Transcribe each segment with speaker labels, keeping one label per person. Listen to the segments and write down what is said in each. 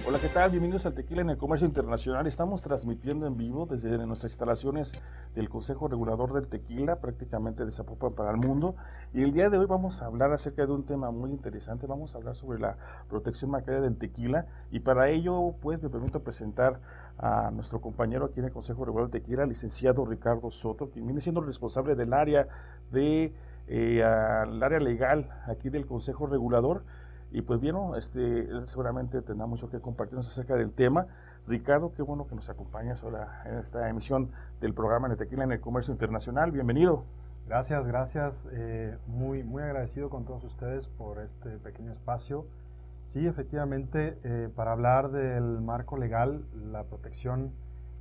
Speaker 1: Hola, ¿qué tal? Bienvenidos al Tequila en el Comercio Internacional. Estamos transmitiendo en vivo desde nuestras instalaciones del Consejo Regulador del Tequila, prácticamente de Zapopan para el mundo. Y el día de hoy vamos a hablar acerca de un tema muy interesante. Vamos a hablar sobre la protección bancaria del tequila. Y para ello, pues, me permito presentar a nuestro compañero aquí en el Consejo Regulador del Tequila, licenciado Ricardo Soto, quien viene siendo el responsable del área de al área legal aquí del Consejo Regulador. Y pues bien, ¿no? Él seguramente tendrá mucho que compartirnos acerca del tema. Ricardo, qué bueno que nos acompañas ahora en esta emisión del programa de Tequila en el Comercio Internacional. Bienvenido.
Speaker 2: Gracias, gracias. Muy agradecido con todos ustedes por este pequeño espacio. Sí, efectivamente, para hablar del marco legal, la protección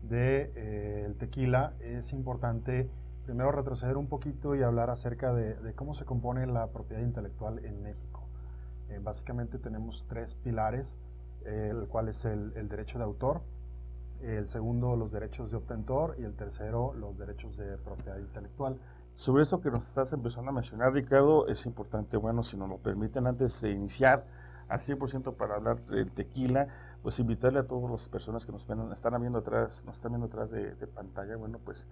Speaker 2: del tequila, es importante primero retroceder un poquito y hablar acerca de cómo se compone la propiedad intelectual en México. Básicamente tenemos tres pilares, el cual es el derecho de autor, el segundo los derechos de obtentor y el tercero los derechos de propiedad intelectual.
Speaker 1: Sobre eso que nos estás empezando a mencionar, Ricardo, es importante, bueno, si nos lo permiten, antes de iniciar al 100% para hablar del tequila, pues invitarle a todas las personas que nos están viendo atrás de pantalla, bueno, pues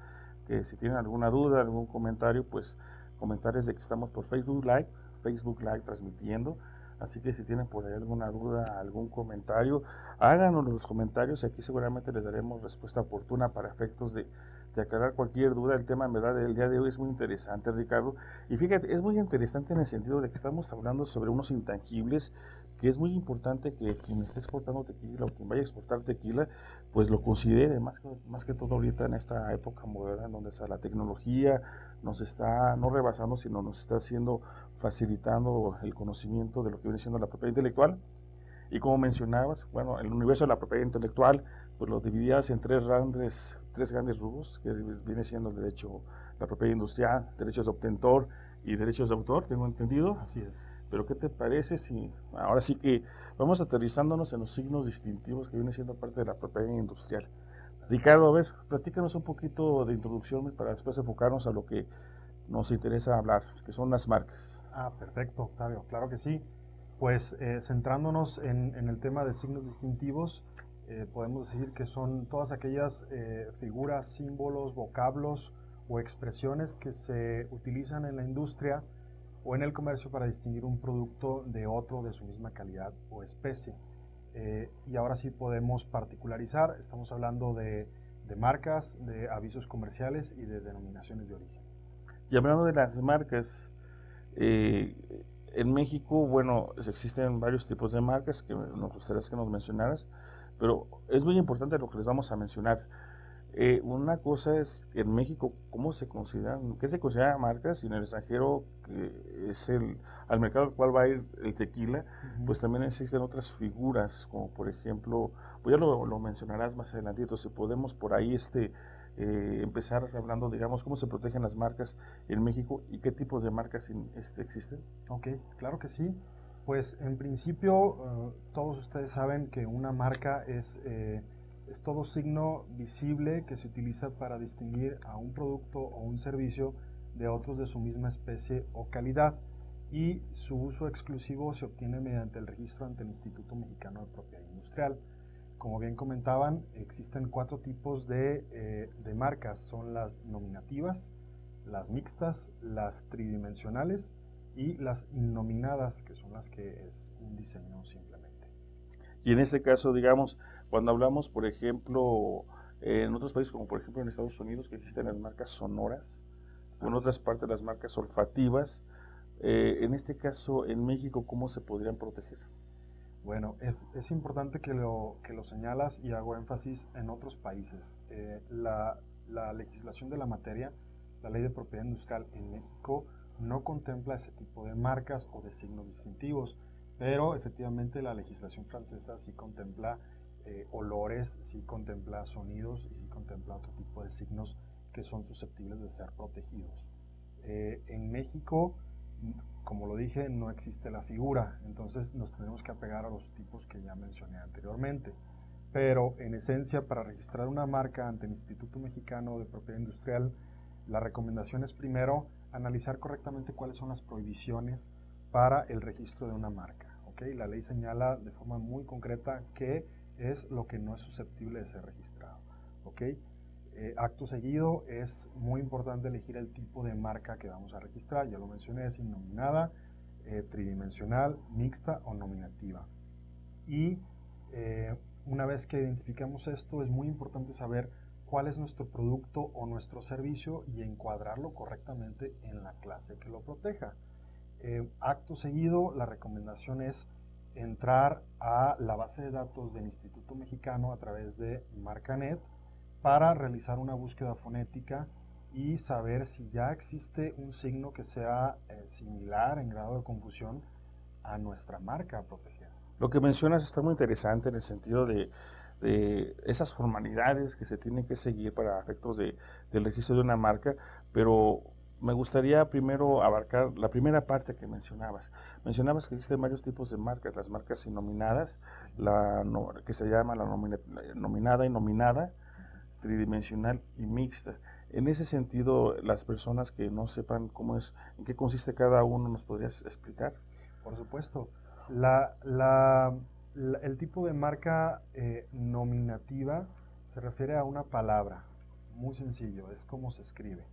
Speaker 1: que si tienen alguna duda, algún comentario, pues comentarles de que estamos por Facebook Live transmitiendo. Así que si tienen por ahí alguna duda, algún comentario, háganos los comentarios y aquí seguramente les daremos respuesta oportuna para efectos de aclarar cualquier duda. El tema en verdad del día de hoy es muy interesante, Ricardo. Y fíjate, es muy interesante en el sentido de que estamos hablando sobre unos intangibles que es muy importante que quien esté exportando tequila o quien vaya a exportar tequila, pues lo considere, más que todo ahorita en esta época moderna en donde está la tecnología, nos está no rebasando, sino nos está haciendo, facilitando el conocimiento de lo que viene siendo la propiedad intelectual. Y como mencionabas, bueno, el universo de la propiedad intelectual, pues lo dividías en tres grandes rubros, que viene siendo el derecho, la propiedad industrial, derechos de obtentor y derechos de autor, tengo entendido.
Speaker 2: Así es.
Speaker 1: Pero ¿qué te parece si ahora sí que vamos aterrizándonos en los signos distintivos que viene siendo parte de la propiedad industrial? Ricardo, a ver, platícanos un poquito de introducción para después enfocarnos a lo que nos interesa hablar, que son las marcas.
Speaker 2: Perfecto, Octavio, claro que sí. Pues centrándonos en el tema de signos distintivos, podemos decir que son todas aquellas figuras, símbolos, vocablos o expresiones que se utilizan en la industria o en el comercio para distinguir un producto de otro de su misma calidad o especie. Y ahora sí podemos particularizar, estamos hablando de marcas, de avisos comerciales y de denominaciones de origen.
Speaker 1: Y hablando de las marcas, eh, en México, bueno, existen varios tipos de marcas que nos gustaría que nos mencionaras, pero es muy importante lo que les vamos a mencionar. Una cosa es que en México, ¿cómo se consideran, qué se considera marcas? Y en el extranjero, que es al mercado al cual va a ir el tequila, pues también existen otras figuras, como por ejemplo, pues ya lo mencionarás más adelantito, si podemos por ahí empezar hablando, digamos, cómo se protegen las marcas en México y qué tipos de marcas existen.
Speaker 2: Ok, claro que sí. Pues en principio todos ustedes saben que una marca es todo signo visible que se utiliza para distinguir a un producto o un servicio de otros de su misma especie o calidad, y su uso exclusivo se obtiene mediante el registro ante el Instituto Mexicano de Propiedad Industrial. Como bien comentaban, existen cuatro tipos de marcas. Son las nominativas, las mixtas, las tridimensionales y las innominadas, que son las que es un diseño simplemente.
Speaker 1: Y en este caso, digamos, cuando hablamos, por ejemplo, en otros países, como por ejemplo en Estados Unidos, que existen las marcas sonoras, o en otras partes las marcas olfativas, en este caso, en México, ¿cómo se podrían proteger?
Speaker 2: Bueno, es importante que lo señalas y hago énfasis en otros países. La legislación de la materia, la ley de propiedad industrial en México, no contempla ese tipo de marcas o de signos distintivos, pero efectivamente la legislación francesa sí contempla olores, sí contempla sonidos y sí contempla otro tipo de signos que son susceptibles de ser protegidos. En México, como lo dije, no existe la figura, entonces nos tenemos que apegar a los tipos que ya mencioné anteriormente. Pero en esencia, para registrar una marca ante el Instituto Mexicano de Propiedad Industrial, la recomendación es primero analizar correctamente cuáles son las prohibiciones para el registro de una marca. ¿Okay? La ley señala de forma muy concreta que es lo que no es susceptible de ser registrado. ¿Ok? Acto seguido, es muy importante elegir el tipo de marca que vamos a registrar. Ya lo mencioné, es innominada, tridimensional, mixta o nominativa. Y una vez que identificamos esto, es muy importante saber cuál es nuestro producto o nuestro servicio y encuadrarlo correctamente en la clase que lo proteja. Acto seguido, la recomendación es entrar a la base de datos del Instituto Mexicano a través de MarcaNet para realizar una búsqueda fonética y saber si ya existe un signo que sea similar en grado de confusión a nuestra marca a proteger.
Speaker 1: Lo que mencionas está muy interesante en el sentido de esas formalidades que se tienen que seguir para efectos del registro de una marca, pero me gustaría primero abarcar la primera parte que mencionabas. Mencionabas que existen varios tipos de marcas, las marcas innominadas, que se llama la nominada y nominada, tridimensional y mixta. En ese sentido, las personas que no sepan cómo es, en qué consiste cada uno, ¿nos podrías explicar?
Speaker 2: Por supuesto. El tipo de marca nominativa se refiere a una palabra, muy sencillo, es como se escribe.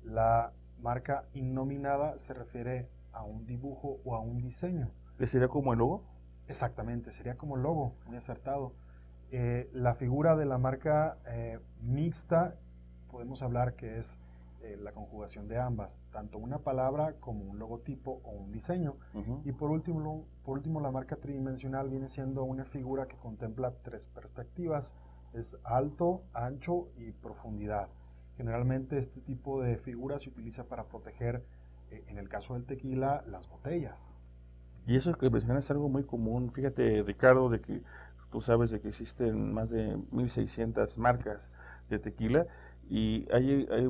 Speaker 2: La marca innominada se refiere a un dibujo o a un diseño.
Speaker 1: ¿Que sería como el logo?
Speaker 2: Exactamente, sería como el logo, muy acertado. La figura de la marca mixta, podemos hablar que es la conjugación de ambas, tanto una palabra como un logotipo o un diseño. Y por último, la marca tridimensional viene siendo una figura que contempla tres perspectivas, es alto, ancho y profundidad. Generalmente este tipo de figura se utiliza para proteger, en el caso del tequila, las botellas.
Speaker 1: Y eso que mencionas es algo muy común. Fíjate, Ricardo, de que tú sabes de que existen más de 1.600 marcas de tequila y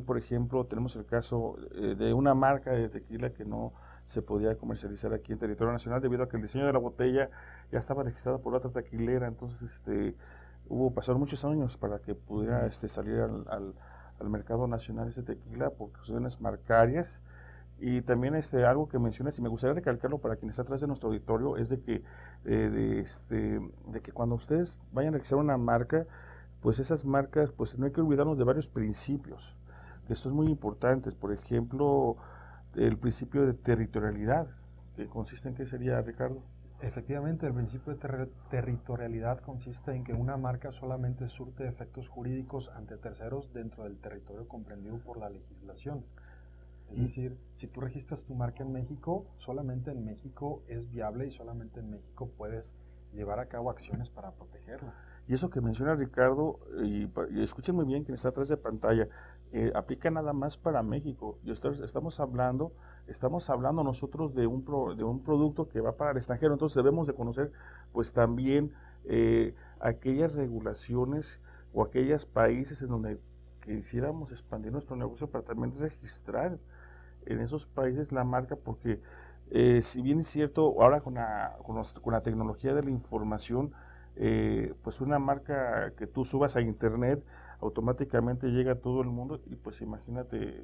Speaker 1: por ejemplo, tenemos el caso de una marca de tequila que no se podía comercializar aquí en territorio nacional debido a que el diseño de la botella ya estaba registrado por otra tequilera. Entonces, pasaron muchos años para que pudiera salir al mercado nacional ese tequila por cuestiones marcarias. Y también algo que mencionas, y me gustaría recalcarlo para quien está atrás de nuestro auditorio, es de que, de que cuando ustedes vayan a registrar una marca, pues esas marcas, pues no hay que olvidarnos de varios principios, que son muy importantes. Por ejemplo, el principio de territorialidad, que consiste en qué sería, Ricardo.
Speaker 2: Efectivamente, el principio de territorialidad consiste en que una marca solamente surte efectos jurídicos ante terceros dentro del territorio comprendido por la legislación. Es decir, si tú registras tu marca en México, solamente en México es viable y solamente en México puedes llevar a cabo acciones para protegerla.
Speaker 1: Y eso que menciona Ricardo, y escuchen muy bien quien está atrás de pantalla, aplica nada más para México. Estamos hablando nosotros de un producto que va para el extranjero, entonces debemos de conocer pues también aquellas regulaciones o aquellos países en donde quisiéramos expandir nuestro negocio para también registrar en esos países la marca, porque si bien es cierto, ahora con la tecnología de la información, pues una marca que tú subas a internet automáticamente llega a todo el mundo y pues imagínate,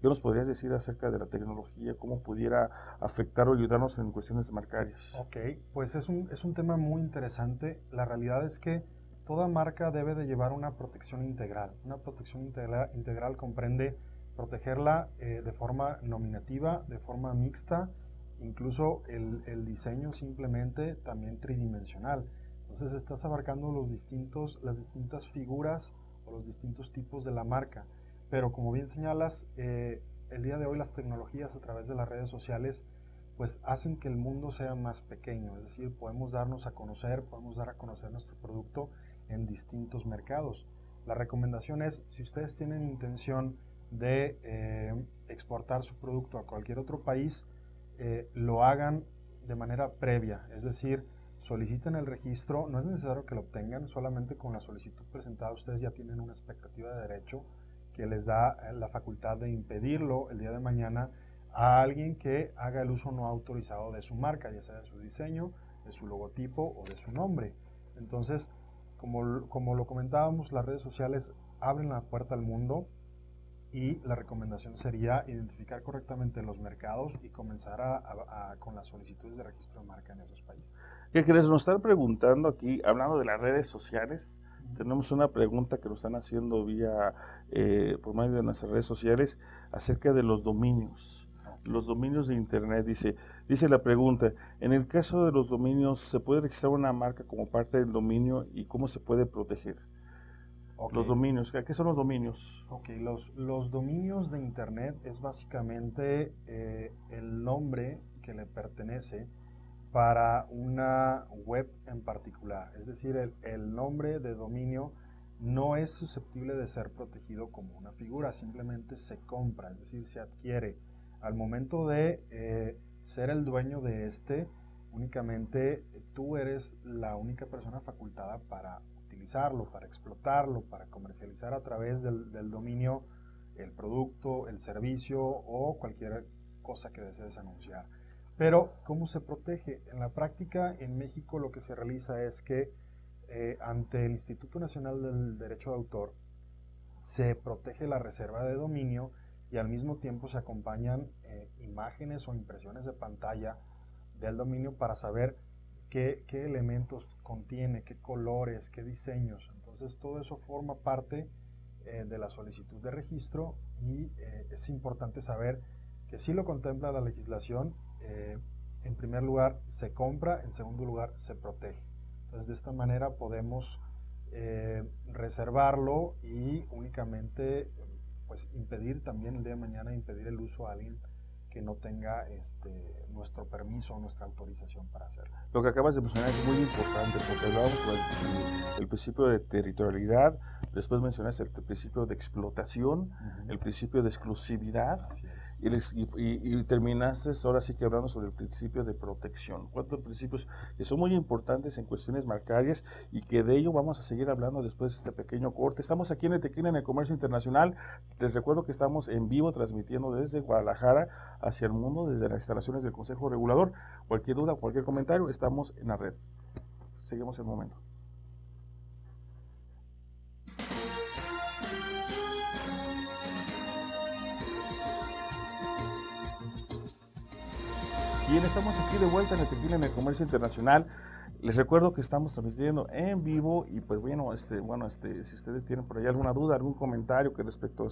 Speaker 1: ¿qué nos podrías decir acerca de la tecnología? ¿Cómo pudiera afectar o ayudarnos en cuestiones marcarias?
Speaker 2: Ok, pues es un tema muy interesante. La realidad es que toda marca debe de llevar una protección integral. Una protección integral comprende protegerla de forma nominativa, de forma mixta, incluso el diseño simplemente también tridimensional. Entonces estás abarcando las distintas figuras o los distintos tipos de la marca. Pero como bien señalas, el día de hoy las tecnologías a través de las redes sociales pues hacen que el mundo sea más pequeño, es decir, podemos darnos a conocer, podemos dar a conocer nuestro producto en distintos mercados. La recomendación es, si ustedes tienen intención de exportar su producto a cualquier otro país, lo hagan de manera previa, es decir, soliciten el registro, no es necesario que lo obtengan, solamente con la solicitud presentada ustedes ya tienen una expectativa de derecho que les da la facultad de impedirlo el día de mañana a alguien que haga el uso no autorizado de su marca, ya sea de su diseño, de su logotipo o de su nombre. Entonces, como lo comentábamos, las redes sociales abren la puerta al mundo y la recomendación sería identificar correctamente los mercados y comenzar con las solicitudes de registro de marca en esos países.
Speaker 1: ¿Qué crees? Nos están preguntando aquí, hablando de las redes sociales, tenemos una pregunta que nos están haciendo vía, por medio de nuestras redes sociales, acerca de los dominios. Los dominios de internet, dice la pregunta, en el caso de los dominios, ¿se puede registrar una marca como parte del dominio y cómo se puede proteger? Okay. Los dominios, ¿qué son los dominios?
Speaker 2: Ok, los dominios de internet es básicamente el nombre que le pertenece para una web en particular. Es decir, el nombre de dominio no es susceptible de ser protegido como una figura, simplemente se compra, es decir, se adquiere. Al momento de ser el dueño de únicamente tú eres la única persona facultada para utilizarlo, para explotarlo, para comercializar a través del dominio el producto, el servicio o cualquier cosa que desees anunciar. Pero, ¿cómo se protege? En la práctica, en México lo que se realiza es que ante el Instituto Nacional del Derecho de Autor se protege la reserva de dominio y al mismo tiempo se acompañan imágenes o impresiones de pantalla del dominio para saber qué elementos contiene, qué colores, qué diseños. Entonces todo eso forma parte de la solicitud de registro y es importante saber que sí lo contempla la legislación. En primer lugar se compra, en segundo lugar se protege. Entonces de esta manera podemos reservarlo y únicamente pues impedir también el día de mañana impedir el uso a alguien que no tenga nuestro permiso o nuestra autorización para hacerlo.
Speaker 1: Lo que acabas de mencionar es muy importante porque hablábamos sobre el principio de territorialidad, después mencionaste el principio de explotación, el principio de exclusividad y terminaste ahora sí que hablando sobre el principio de protección. Cuatro principios que son muy importantes en cuestiones marcarias y que de ello vamos a seguir hablando después de este pequeño corte. Estamos aquí en el Tequila en el Comercio Internacional. Les recuerdo que estamos en vivo transmitiendo desde Guadalajara hacia el mundo, desde las instalaciones del Consejo Regulador. Cualquier duda, cualquier comentario, estamos en la red. Seguimos el momento. Bien, estamos aquí de vuelta en el Tequila en el Comercio Internacional. Les recuerdo que estamos transmitiendo en vivo y pues bueno, si ustedes tienen por ahí alguna duda, algún comentario que respecto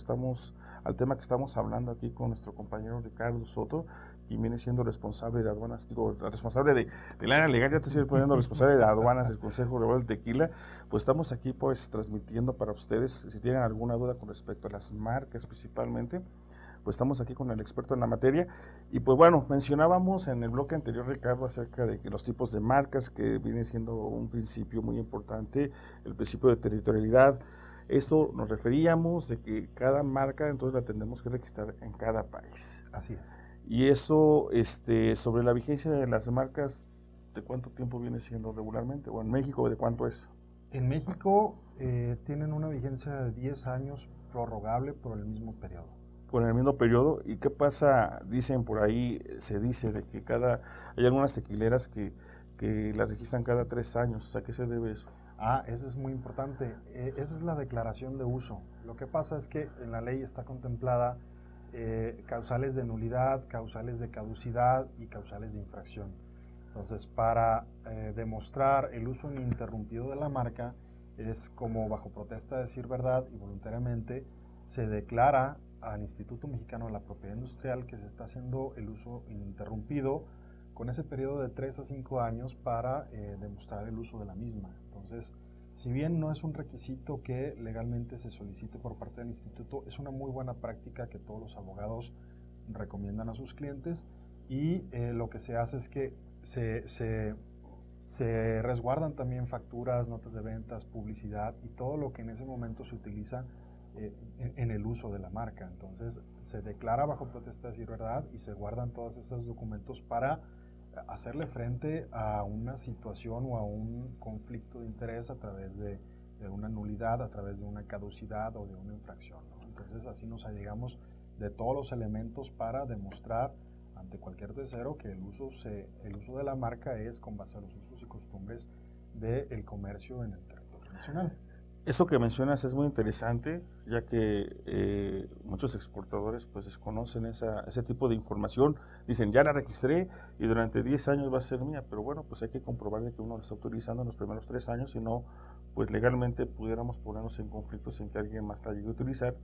Speaker 1: al tema que estamos hablando aquí con nuestro compañero Ricardo Soto, quien viene siendo responsable de aduanas, responsable del área legal, ya te estoy poniendo responsable de aduanas del Consejo Regulador del Tequila, pues estamos aquí pues transmitiendo para ustedes, si tienen alguna duda con respecto a las marcas principalmente, pues estamos aquí con el experto en la materia. Y pues bueno, mencionábamos en el bloque anterior, Ricardo, acerca de que los tipos de marcas, que viene siendo un principio muy importante, el principio de territorialidad. Esto nos referíamos de que cada marca entonces la tendremos que registrar en cada país.
Speaker 2: Así es.
Speaker 1: Y eso, sobre la vigencia de las marcas, ¿de cuánto tiempo viene siendo regularmente? ¿O en México de cuánto es?
Speaker 2: En México tienen una vigencia de 10 años prorrogable por el mismo periodo.
Speaker 1: Por el mismo periodo. ¿Y qué pasa? Dicen por ahí, se dice de que hay algunas tequileras que las registran cada 3 años. ¿A qué se debe eso?
Speaker 2: Eso es muy importante. Esa es la declaración de uso. Lo que pasa es que en la ley está contemplada causales de nulidad, causales de caducidad y causales de infracción. Entonces, para demostrar el uso ininterrumpido de la marca, es como bajo protesta de decir verdad y voluntariamente se declara al Instituto Mexicano de la Propiedad Industrial que se está haciendo el uso ininterrumpido con ese periodo de 3 a 5 años para demostrar el uso de la misma. Entonces, si bien no es un requisito que legalmente se solicite por parte del instituto, es una muy buena práctica que todos los abogados recomiendan a sus clientes y lo que se hace es que se resguardan también facturas, notas de ventas, publicidad y todo lo que en ese momento se utiliza en el uso de la marca. Entonces se declara bajo protesta de decir verdad y se guardan todos esos documentos para hacerle frente a una situación o a un conflicto de interés a través de una nulidad, a través de una caducidad o de una infracción, ¿no? Entonces así nos allegamos de todos los elementos para demostrar ante cualquier tercero que el uso de la marca es con base a los usos y costumbres del comercio en el territorio nacional.
Speaker 1: Eso que mencionas es muy interesante, ya que muchos exportadores pues desconocen ese tipo de información. Dicen, ya la registré y durante 10 años va a ser mía, pero bueno, pues hay que comprobar de que uno la está utilizando en los primeros 3 años, si no, pues legalmente pudiéramos ponernos en conflictos en que alguien más la llegue a utilizar.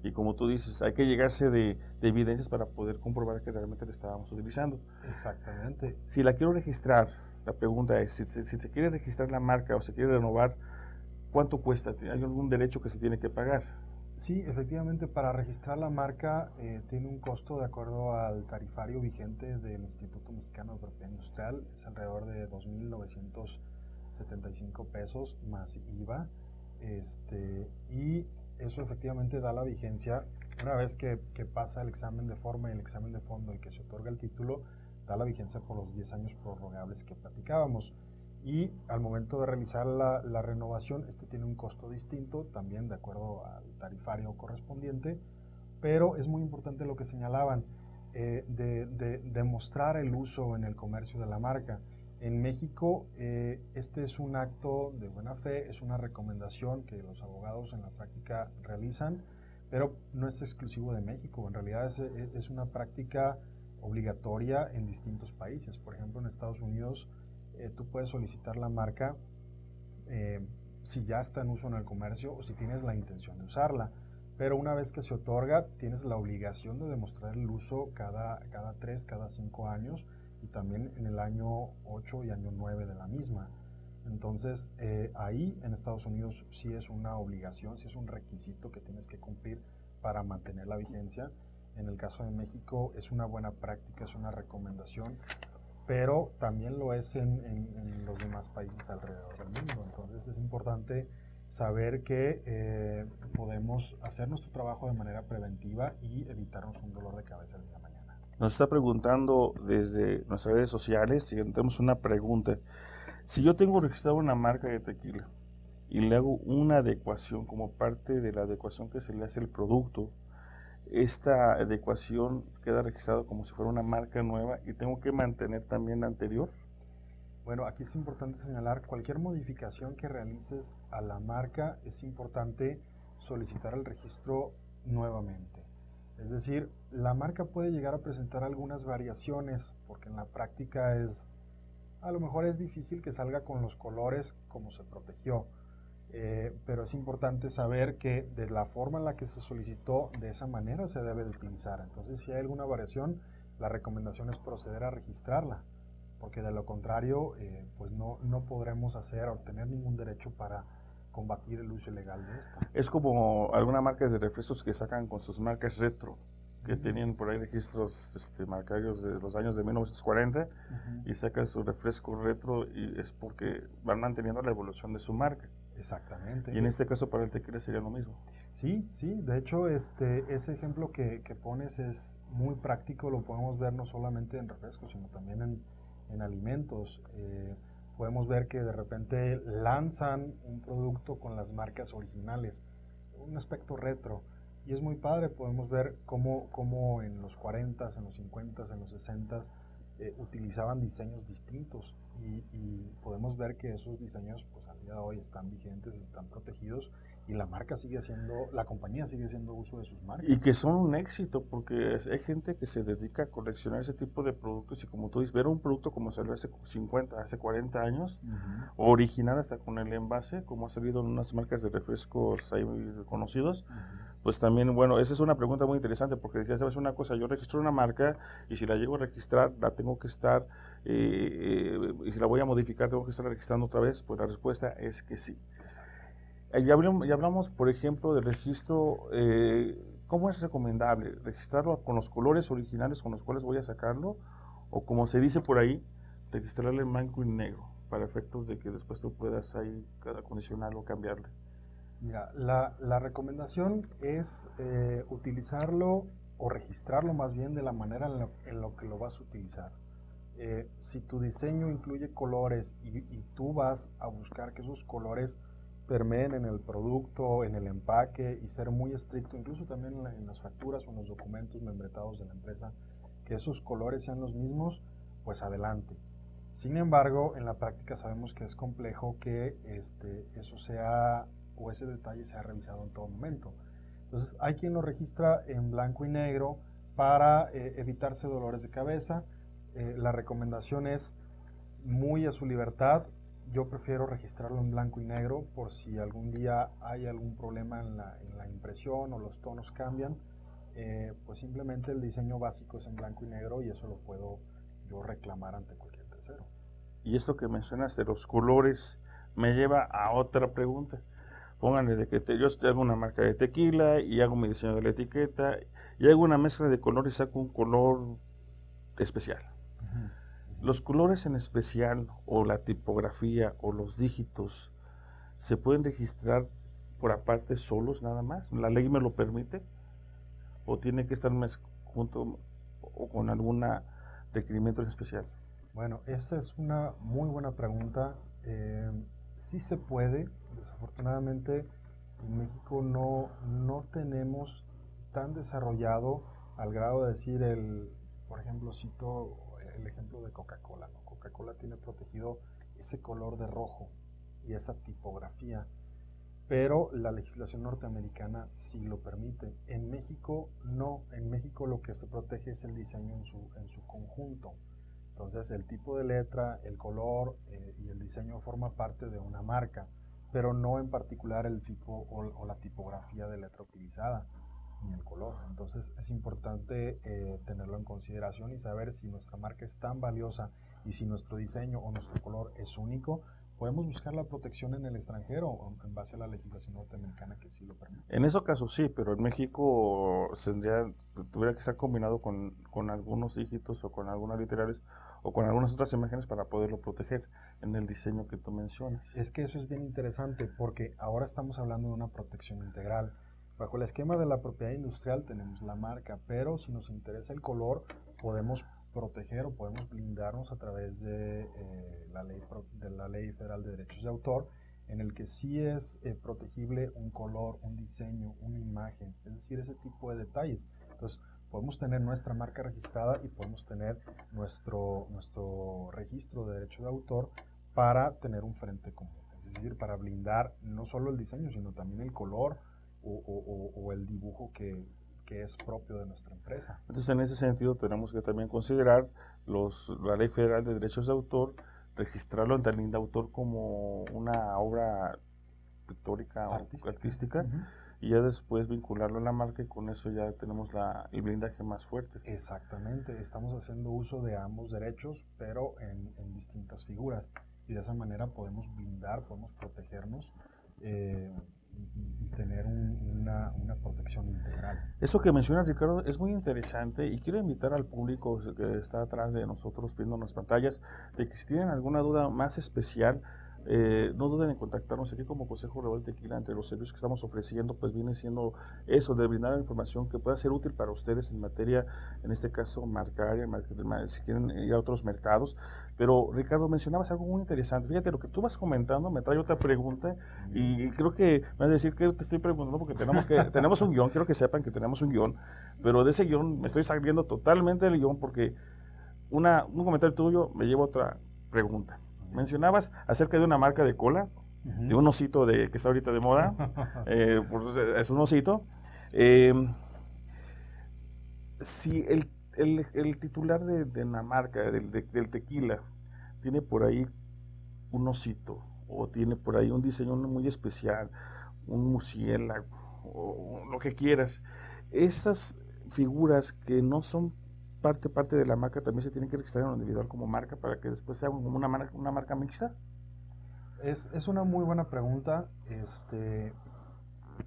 Speaker 1: Y como tú dices, hay que llegarse de evidencias para poder comprobar que realmente la estábamos utilizando.
Speaker 2: Exactamente.
Speaker 1: Si la quiero registrar, la pregunta es, si se quiere registrar la marca o se quiere renovar, ¿cuánto cuesta? ¿Hay algún derecho que se tiene que pagar?
Speaker 2: Sí, efectivamente, para registrar la marca tiene un costo de acuerdo al tarifario vigente del Instituto Mexicano de Propiedad Industrial, es alrededor de 2,975 pesos más IVA, y eso efectivamente da la vigencia, una vez que pasa el examen de forma y el examen de fondo, el que se otorga el título, da la vigencia por los 10 años prorrogables que platicábamos. Y al momento de realizar la renovación, este tiene un costo distinto, también de acuerdo al tarifario correspondiente, pero es muy importante lo que señalaban, de demostrar el uso en el comercio de la marca. En México, este es un acto de buena fe, es una recomendación que los abogados en la práctica realizan, pero no es exclusivo de México, en realidad es una práctica obligatoria en distintos países. Por ejemplo, en Estados Unidos, tú puedes solicitar la marca eh, si ya está en uso en el comercio o si tienes la intención de usarla. Pero una vez que se otorga, tienes la obligación de demostrar el uso cada 3, cada 5 años y también en el año 8 y año 9 de la misma. Entonces, ahí en Estados Unidos sí es una obligación, sí es un requisito que tienes que cumplir para mantener la vigencia. En el caso de México es una buena práctica, es una recomendación, pero también lo es en los demás países alrededor del mundo. Entonces es importante saber que podemos hacer nuestro trabajo de manera preventiva y evitarnos un dolor de cabeza el día de mañana.
Speaker 1: Nos está preguntando desde nuestras redes sociales, si tenemos una pregunta. Si yo tengo registrado una marca de tequila y le hago una adecuación como parte de la adecuación que se le hace al producto, esta adecuación queda registrado como si fuera una marca nueva y tengo que mantener también la anterior.
Speaker 2: Bueno, aquí es importante señalar, cualquier modificación que realices a la marca es importante solicitar el registro nuevamente. Es decir, la marca puede llegar a presentar algunas variaciones porque en la práctica a lo mejor es difícil que salga con los colores como se protegió. Pero es importante saber que de la forma en la que se solicitó, de esa manera se debe de utilizar. Entonces, si hay alguna variación, la recomendación es proceder a registrarla, porque de lo contrario, pues no podremos hacer o tener ningún derecho para combatir el uso ilegal de esta.
Speaker 1: Es como algunas marcas de refrescos que sacan con sus marcas retro, que tenían por ahí registros marcarios de los años de 1940 y sacan su refresco retro y es porque van manteniendo la evolución de su marca.
Speaker 2: Exactamente.
Speaker 1: Y en este caso para el tequila sería lo mismo.
Speaker 2: Sí, sí, de hecho ese ejemplo que pones es muy práctico, lo podemos ver no solamente en refrescos, sino también en alimentos. Podemos ver que de repente lanzan un producto con las marcas originales, un aspecto retro, y es muy padre. Podemos ver cómo en los 40s, en los 50s, en los 60s utilizaban diseños distintos y podemos ver que esos diseños pues al día de hoy están vigentes, están protegidos y la marca sigue siendo, la compañía sigue haciendo uso de sus marcas.
Speaker 1: Y que son un éxito, porque hay gente que se dedica a coleccionar ese tipo de productos y como tú dices, ver un producto como salió hace 50, hace 40 años, original hasta con el envase, como ha salido en unas marcas de refrescos ahí muy reconocidos, pues también, bueno, esa es una pregunta muy interesante, porque decía, sabes una cosa, yo registro una marca y si la llego a registrar, la tengo que estar, y si la voy a modificar, tengo que estar registrando otra vez, pues la respuesta es que sí. Ya hablamos, por ejemplo, del registro. ¿Cómo es recomendable? ¿Registrarlo con los colores originales con los cuales voy a sacarlo? O como se dice por ahí, registrarlo en blanco y negro, para efectos de que después tú puedas ahí acondicionarlo o cambiarle.
Speaker 2: Mira, la recomendación es utilizarlo o registrarlo más bien de la manera en lo que lo vas a utilizar. Si tu diseño incluye colores y tú vas a buscar que esos colores permeen en el producto, en el empaque y ser muy estricto, incluso también en las facturas o en los documentos membretados de la empresa, que esos colores sean los mismos, pues adelante. Sin embargo, en la práctica sabemos que es complejo que eso sea o ese detalle sea revisado en todo momento. Entonces, hay quien lo registra en blanco y negro para evitarse dolores de cabeza. La recomendación es muy a su libertad. Yo prefiero registrarlo en blanco y negro por si algún día hay algún problema en la impresión o los tonos cambian. Pues simplemente el diseño básico es en blanco y negro y eso lo puedo yo reclamar ante cualquier tercero.
Speaker 1: Y esto que mencionas de los colores me lleva a otra pregunta. Pónganle de que yo hago una marca de tequila y hago mi diseño de la etiqueta y hago una mezcla de colores y saco un color especial. Los colores en especial o la tipografía o los dígitos se pueden registrar por aparte solos nada más. ¿La ley me lo permite? ¿O tiene que estar junto o con algún requerimiento en especial?
Speaker 2: Bueno, esa es una muy buena pregunta. Sí se puede. Desafortunadamente en México no tenemos tan desarrollado al grado de decir por ejemplo, cito el ejemplo de Coca-Cola, ¿no? Coca-Cola tiene protegido ese color de rojo y esa tipografía, pero la legislación norteamericana sí lo permite. En México no. En México lo que se protege es el diseño en su conjunto. Entonces el tipo de letra, el color y el diseño forma parte de una marca, pero no en particular el tipo o la tipografía de letra utilizada, ni el color. Entonces es importante tenerlo en consideración y saber si nuestra marca es tan valiosa y si nuestro diseño o nuestro color es único. Podemos buscar la protección en el extranjero en base a la legislación norteamericana que sí lo permite.
Speaker 1: En esos casos sí, pero en México tuviera que estar combinado con algunos dígitos o con algunas literales o con algunas otras imágenes para poderlo proteger en el diseño que tú mencionas.
Speaker 2: Es que eso es bien interesante porque ahora estamos hablando de una protección integral. Bajo el esquema de la propiedad industrial tenemos la marca, pero si nos interesa el color podemos proteger o podemos blindarnos a través de la Ley Federal de Derechos de Autor, en el que sí es protegible un color, un diseño, una imagen, es decir, ese tipo de detalles. Entonces, podemos tener nuestra marca registrada y podemos tener nuestro registro de derecho de autor para tener un frente común, es decir, para blindar no solo el diseño, sino también el color o el dibujo que es propio de nuestra empresa.
Speaker 1: Entonces, en ese sentido, tenemos que también considerar la Ley Federal de Derechos de Autor, registrarlo en también de autor como una obra pictórica o artística, y ya después vincularlo a la marca y con eso ya tenemos el blindaje más fuerte.
Speaker 2: Exactamente, estamos haciendo uso de ambos derechos, pero en distintas figuras, y de esa manera podemos blindar, podemos protegernos y tener una protección integral.
Speaker 1: Eso que menciona Ricardo es muy interesante y quiero invitar al público que está atrás de nosotros viendo las pantallas de que si tienen alguna duda más especial, no duden en contactarnos aquí como Consejo Global de Tequila. Entre los servicios que estamos ofreciendo pues viene siendo eso, de brindar información que pueda ser útil para ustedes en materia, en este caso marcaria, si quieren ir a otros mercados. Pero Ricardo, mencionabas algo muy interesante. Fíjate, lo que tú vas comentando me trae otra pregunta y creo que me vas a decir que te estoy preguntando porque tenemos un guión. Quiero que sepan que tenemos un guión, pero de ese guión me estoy saliendo totalmente del guión porque un comentario tuyo me lleva a otra pregunta. Mencionabas acerca de una marca de cola, de un osito que está ahorita de moda, es un osito. Si el titular de la marca, del tequila, tiene por ahí un osito, o tiene por ahí un diseño muy especial, un murciélago, o lo que quieras, esas figuras que no son parte de la marca también se tienen que registrar en lo individual como marca para que después sea como una marca mixta.
Speaker 2: Es una muy buena pregunta.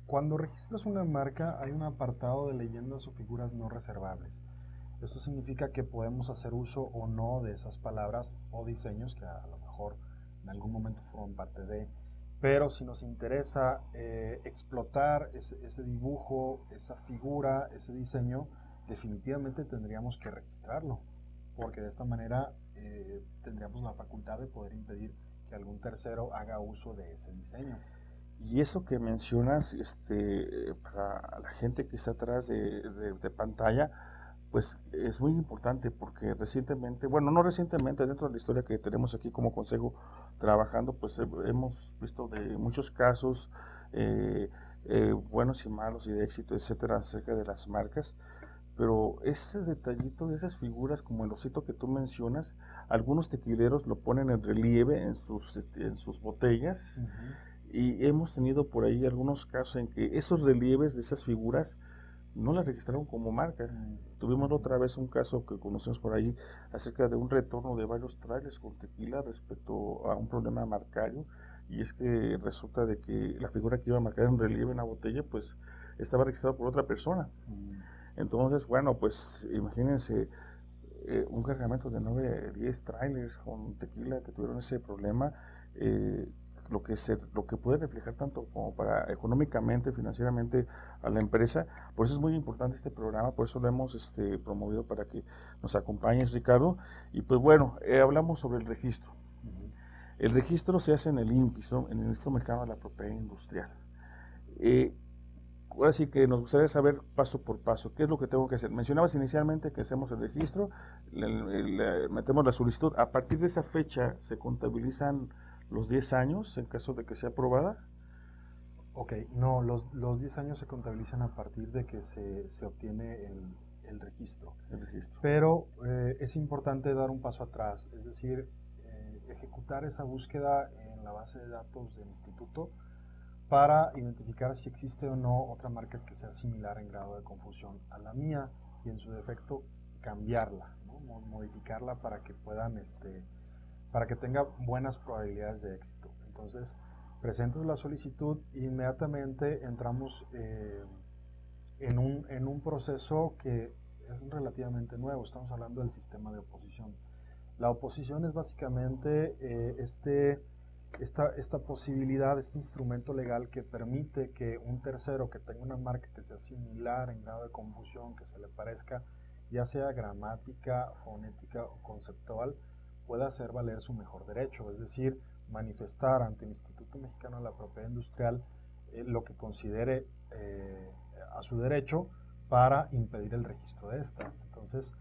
Speaker 2: Cuando registras una marca hay un apartado de leyendas o figuras no reservables. Esto significa que podemos hacer uso o no de esas palabras o diseños que a lo mejor en algún momento forman parte de, pero si nos interesa explotar ese dibujo, esa figura, ese diseño, definitivamente tendríamos que registrarlo, porque de esta manera tendríamos la facultad de poder impedir que algún tercero haga uso de ese diseño.
Speaker 1: Y eso que mencionas, para la gente que está atrás de pantalla, pues es muy importante porque recientemente, bueno, no recientemente, dentro de la historia que tenemos aquí como consejo trabajando, pues hemos visto de muchos casos buenos y malos y de éxito, etcétera, acerca de las marcas. Pero ese detallito de esas figuras, como el osito que tú mencionas, algunos tequileros lo ponen en relieve en sus botellas. Y hemos tenido por ahí algunos casos en que esos relieves de esas figuras no las registraron como marca. Tuvimos otra vez un caso que conocemos por ahí acerca de un retorno de varios trailers con tequila respecto a un problema marcario, y es que resulta de que la figura que iba a marcar en relieve en la botella pues estaba registrada por otra persona. Entonces, bueno, pues imagínense un cargamento de 9, 10 trailers con tequila que tuvieron ese problema, lo que puede reflejar tanto como para económicamente, financieramente a la empresa. Por eso es muy importante este programa, por eso lo hemos promovido para que nos acompañes, Ricardo. Y pues bueno, hablamos sobre el registro. El registro se hace en el INPI, en el Instituto Mexicano de la Propiedad Industrial. Ahora sí que nos gustaría saber paso por paso, ¿qué es lo que tengo que hacer? Mencionabas inicialmente que hacemos el registro, metemos la solicitud, a partir de esa fecha se contabilizan los 10 años en caso de que sea aprobada.
Speaker 2: Ok, no, los 10 años se contabilizan a partir de que se obtiene el registro. Pero es importante dar un paso atrás, es decir, ejecutar esa búsqueda en la base de datos del instituto para identificar si existe o no otra marca que sea similar en grado de confusión a la mía, y en su defecto cambiarla, ¿no? Modificarla para que puedan, para que tenga buenas probabilidades de éxito. Entonces, presentas la solicitud e inmediatamente entramos en un proceso que es relativamente nuevo. Estamos hablando del sistema de oposición. La oposición es básicamente esta posibilidad, este instrumento legal que permite que un tercero que tenga una marca que sea similar en grado de confusión, que se le parezca, ya sea gramática, fonética o conceptual, pueda hacer valer su mejor derecho, es decir, manifestar ante el Instituto Mexicano de la Propiedad Industrial lo que considere a su derecho para impedir el registro de esta. Entonces,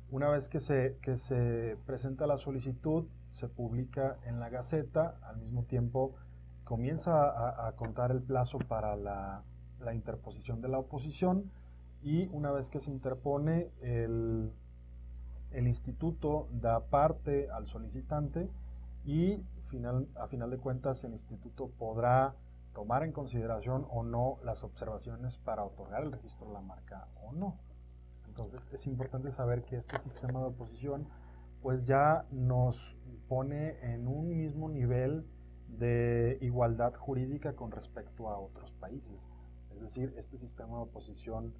Speaker 2: una vez que se presenta la solicitud, se publica en la Gaceta, al mismo tiempo comienza a contar el plazo para la interposición de la oposición, y una vez que se interpone, el instituto da parte al solicitante y a final de cuentas el instituto podrá tomar en consideración o no las observaciones para otorgar el registro de la marca o no. Entonces es importante saber que este sistema de oposición pues ya nos pone en un mismo nivel de igualdad jurídica con respecto a otros países. Es decir, este sistema de oposición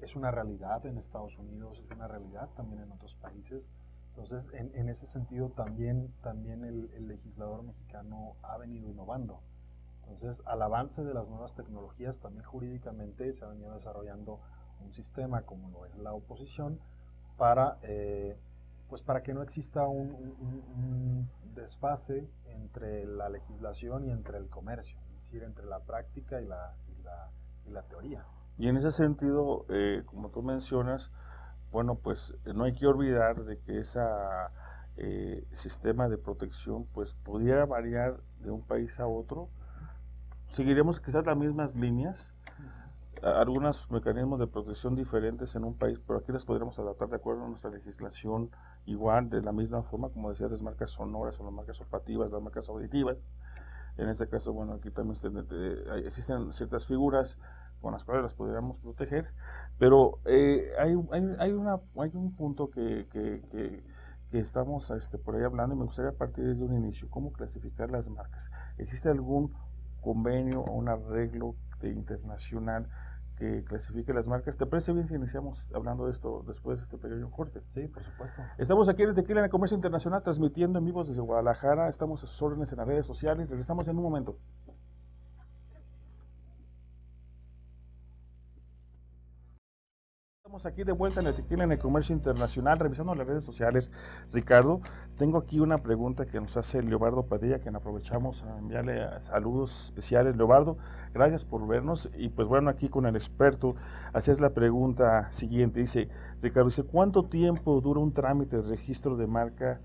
Speaker 2: es una realidad en Estados Unidos, es una realidad también en otros países. Entonces, en ese sentido también el legislador mexicano ha venido innovando. Entonces, al avance de las nuevas tecnologías, también jurídicamente se ha venido desarrollando un sistema como lo es la oposición para que no exista un desfase entre la legislación y entre el comercio, es decir, entre la práctica y la teoría.
Speaker 1: Y en ese sentido, como tú mencionas, bueno, pues no hay que olvidar de que ese sistema de protección pues pudiera variar de un país a otro. Seguiremos quizás las mismas líneas, algunos mecanismos de protección diferentes en un país, pero aquí las podremos adaptar de acuerdo a nuestra legislación, igual, de la misma forma, como decía, las marcas sonoras o las marcas olfativas, las marcas auditivas. En este caso, bueno, aquí también existen ciertas figuras con las cuales las podríamos proteger, pero hay un punto que estamos por ahí hablando, y me gustaría partir desde un inicio. ¿Cómo clasificar las marcas? ¿Existe algún convenio o un arreglo internacional que clasifique las marcas? ¿Te parece bien si iniciamos hablando de esto después de este pequeño corte?
Speaker 2: Sí, por supuesto.
Speaker 1: Estamos aquí en Tequila en el Comercio Internacional, transmitiendo en vivo desde Guadalajara. Estamos a sus órdenes en las redes sociales. Regresamos en un momento. Estamos aquí de vuelta en el Tequila en el Comercio Internacional, revisando las redes sociales. Ricardo, tengo aquí una pregunta que nos hace Leobardo Padilla, que aprovechamos a enviarle saludos especiales. Leobardo, gracias por vernos. Y pues bueno, aquí con el experto, hacías la pregunta siguiente. Dice, Ricardo, ¿cuánto tiempo dura un trámite de registro de marca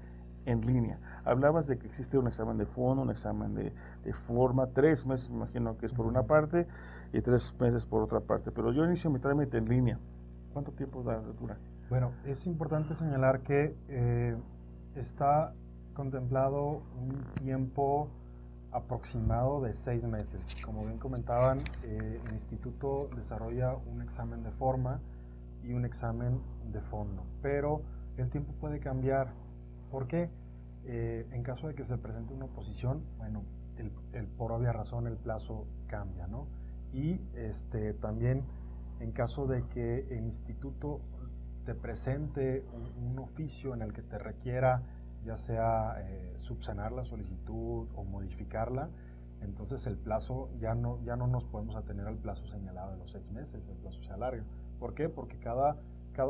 Speaker 1: en línea. Hablabas de que existe un examen de fondo, un examen de forma, 3 meses me imagino que es por una parte y 3 meses por otra parte, pero yo inicio mi trámite en línea. ¿Cuánto tiempo dura?
Speaker 2: Bueno, es importante señalar que está contemplado un tiempo aproximado de 6 meses. Como bien comentaban, el instituto desarrolla un examen de forma y un examen de fondo, pero el tiempo puede cambiar. ¿Por qué? En caso de que se presente una oposición, bueno, por obvia razón el plazo cambia, ¿no? Y también en caso de que el instituto te presente un oficio en el que te requiera ya sea subsanar la solicitud o modificarla, entonces el plazo ya no nos podemos atener al plazo señalado de los 6 meses, el plazo se alarga. ¿Por qué? Porque cada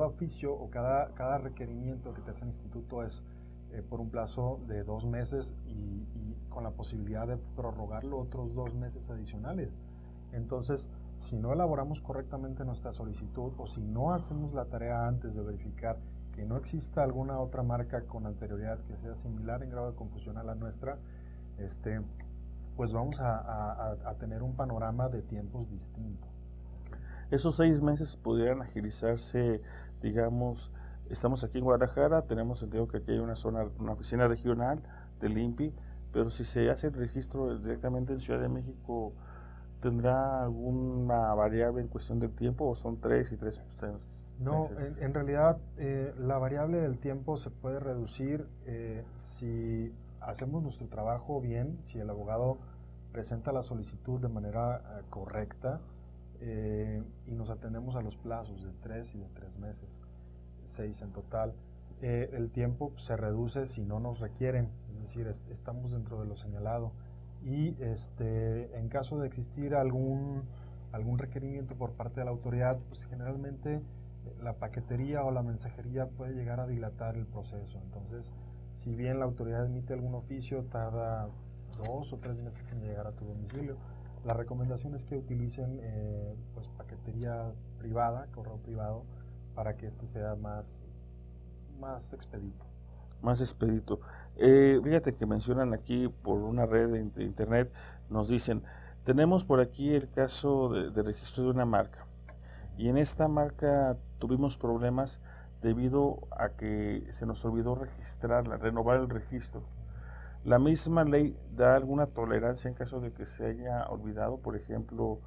Speaker 2: oficio o cada requerimiento que te hace el instituto es por un plazo de 2 meses y con la posibilidad de prorrogarlo otros 2 meses adicionales. Entonces, si no elaboramos correctamente nuestra solicitud o si no hacemos la tarea antes de verificar que no exista alguna otra marca con anterioridad que sea similar en grado de confusión a la nuestra, pues vamos a tener un panorama de tiempos distinto.
Speaker 1: Esos 6 meses pudieran agilizarse, digamos, estamos aquí en Guadalajara, tenemos entendido que aquí hay una oficina regional del INPI, pero si se hace el registro directamente en Ciudad de México, ¿tendrá alguna variable en cuestión del tiempo o son 3 y 3 meses?
Speaker 2: No, en realidad la variable del tiempo se puede reducir si hacemos nuestro trabajo bien, si el abogado presenta la solicitud de manera correcta y nos atenemos a los plazos de 3 y de 3 meses, 6 en total. El tiempo se reduce si no nos requieren, es decir, estamos dentro de lo señalado. Y en caso de existir algún requerimiento por parte de la autoridad, pues generalmente la paquetería o la mensajería puede llegar a dilatar el proceso. Entonces, si bien la autoridad emite algún oficio, tarda 2 o 3 meses en llegar a tu domicilio. La recomendación es que utilicen pues paquetería privada, correo privado, para que sea más expedito.
Speaker 1: Más expedito. Fíjate que mencionan aquí por una red de internet, nos dicen, tenemos por aquí el caso de registro de una marca. Y en esta marca tuvimos problemas debido a que se nos olvidó registrarla, renovar el registro. ¿La misma ley da alguna tolerancia en caso de que se haya olvidado? Por ejemplo,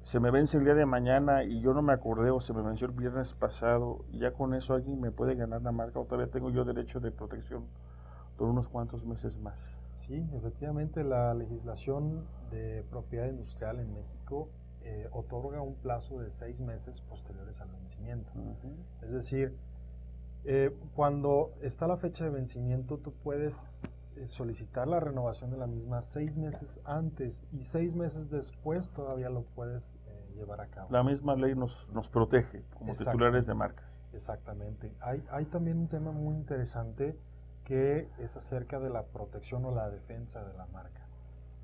Speaker 1: se me vence el día de mañana y yo no me acordé o se me venció el viernes pasado y ya con eso alguien me puede ganar la marca o todavía tengo yo derecho de protección por unos cuantos meses más.
Speaker 2: Sí, efectivamente la legislación de propiedad industrial en México otorga un plazo de 6 meses posteriores al vencimiento. Es decir, cuando está la fecha de vencimiento, tú puedes solicitar la renovación de la misma 6 meses antes y 6 meses después todavía lo puedes llevar a cabo.
Speaker 1: La misma ley nos protege como titulares de marca.
Speaker 2: Exactamente. Hay también un tema muy interesante que es acerca de la protección o la defensa de la marca.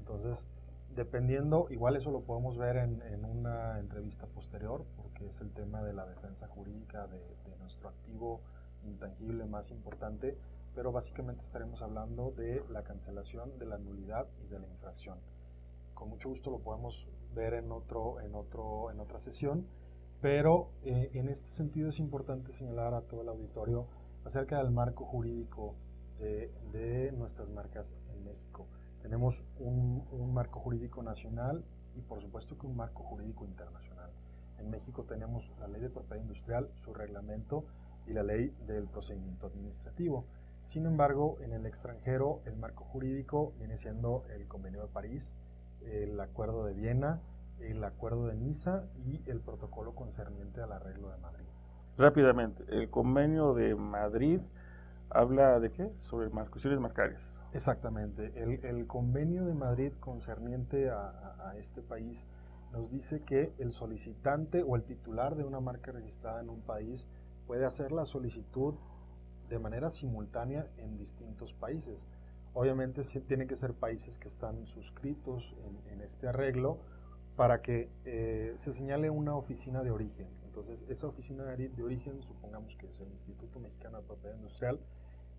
Speaker 2: Entonces, dependiendo, igual eso lo podemos ver en una entrevista posterior, porque es el tema de la defensa jurídica de nuestro activo intangible más importante, pero básicamente estaremos hablando de la cancelación, de la nulidad y de la infracción. Con mucho gusto lo podemos ver en otra sesión, pero en este sentido es importante señalar a todo el auditorio acerca del marco jurídico de nuestras marcas en México. Tenemos un marco jurídico nacional y por supuesto que un marco jurídico internacional. En México tenemos la Ley de Propiedad Industrial, su reglamento y la Ley del Procedimiento Administrativo. Sin embargo, en el extranjero el marco jurídico viene siendo el Convenio de París, el Acuerdo de Viena, el Acuerdo de Niza y el protocolo concerniente al Arreglo de Madrid.
Speaker 1: Rápidamente, el Convenio de Madrid habla de qué? Sobre cuestiones marcarias.
Speaker 2: Exactamente. El Convenio de Madrid concerniente a este país nos dice que el solicitante o el titular de una marca registrada en un país puede hacer la solicitud de manera simultánea en distintos países. Obviamente sí, tienen que ser países que están suscritos en este arreglo para que se señale una oficina de origen. Entonces, esa oficina de origen, supongamos que es el Instituto Mexicano de Propiedad Industrial,